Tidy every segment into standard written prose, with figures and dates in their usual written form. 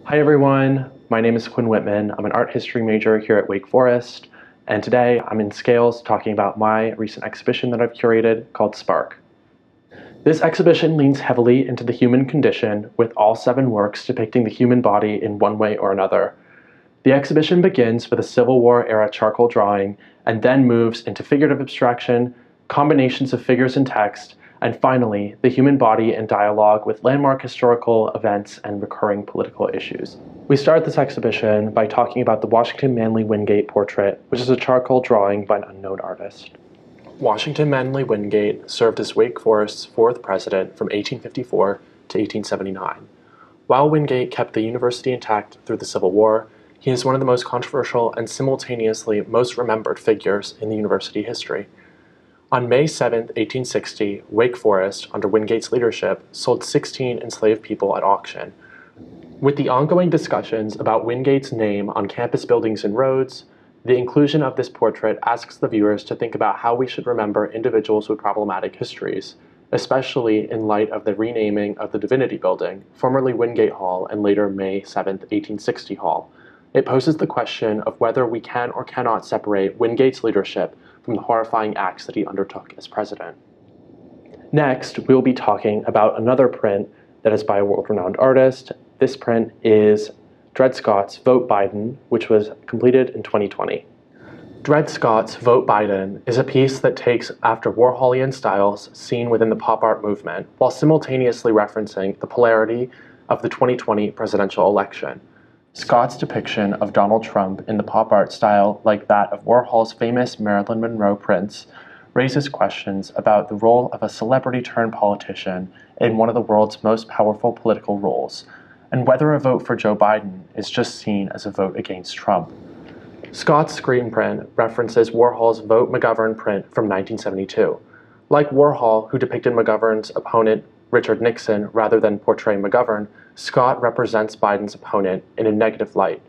Hi everyone, my name is Quinn Whitman. I'm an art history major here at Wake Forest, and today I'm in Scales talking about my recent exhibition that I've curated called Spark. This exhibition leans heavily into the human condition, with all 7 works depicting the human body in one way or another. The exhibition begins with a Civil War-era charcoal drawing, and then moves into figurative abstraction, combinations of figures and text, and finally, the human body in dialogue with landmark historical events and recurring political issues. We start this exhibition by talking about the Washington Manly Winngate Portrait, which is a charcoal drawing by an unknown artist. Washington Manly Winngate served as Wake Forest's 4th president from 1854 to 1879. While Wingate kept the university intact through the Civil War, he is one of the most controversial and simultaneously most remembered figures in the university history. On May 7, 1860, Wake Forest, under Wingate's leadership, sold 16 enslaved people at auction. With the ongoing discussions about Wingate's name on campus buildings and roads, the inclusion of this portrait asks the viewers to think about how we should remember individuals with problematic histories, especially in light of the renaming of the Divinity Building, formerly Wingate Hall and later May 7, 1860 Hall. It poses the question of whether we can or cannot separate Wingate's leadership from the horrifying acts that he undertook as president. Next, we will be talking about another print that is by a world-renowned artist. This print is Dred Scott's Vote Biden, which was completed in 2020. Dred Scott's Vote Biden is a piece that takes after Warholian styles seen within the pop art movement, while simultaneously referencing the polarity of the 2020 presidential election. Scott's depiction of Donald Trump in the pop art style, like that of Warhol's famous Marilyn Monroe prints, raises questions about the role of a celebrity-turned-politician in one of the world's most powerful political roles, and whether a vote for Joe Biden is just seen as a vote against Trump. Scott's Screenprint references Warhol's Vote McGovern print from 1972. Like Warhol, who depicted McGovern's opponent Richard Nixon rather than portray McGovern, Scott represents Biden's opponent in a negative light.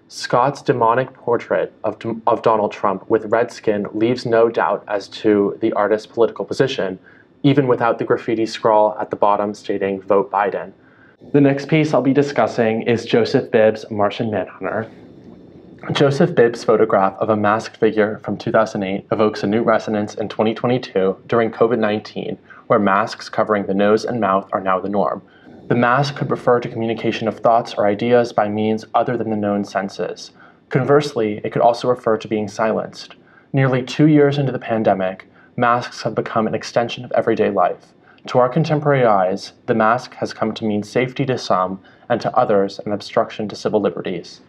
Scott's demonic portrait of Donald Trump with red skin leaves no doubt as to the artist's political position, even without the graffiti scrawl at the bottom stating "Vote Biden." The next piece I'll be discussing is Joseph Bibb's Martian Manhunter. Joseph Bibb's photograph of a masked figure from 2008 evokes a new resonance in 2022 during COVID-19, where masks covering the nose and mouth are now the norm. The mask could refer to communication of thoughts or ideas by means other than the known senses. Conversely, it could also refer to being silenced. Nearly 2 years into the pandemic, masks have become an extension of everyday life. To our contemporary eyes, the mask has come to mean safety to some, and to others, an obstruction to civil liberties.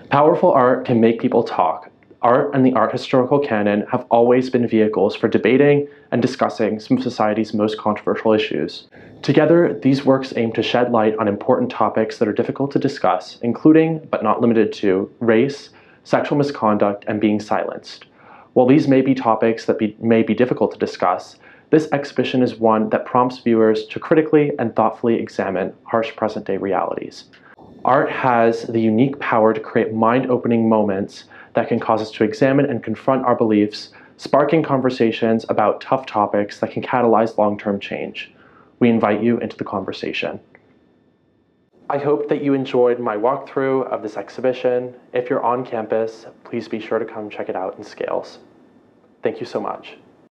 Powerful art can make people talk. Art and the art historical canon have always been vehicles for debating and discussing some of society's most controversial issues. Together, these works aim to shed light on important topics that are difficult to discuss, including, but not limited to, race, sexual misconduct, and being silenced. While these may be topics that may be difficult to discuss, this exhibition is one that prompts viewers to critically and thoughtfully examine harsh present-day realities. Art has the unique power to create mind-opening moments that can cause us to examine and confront our beliefs, sparking conversations about tough topics that can catalyze long-term change. We invite you into the conversation. I hope that you enjoyed my walkthrough of this exhibition. If you're on campus, please be sure to come check it out in Scales. Thank you so much.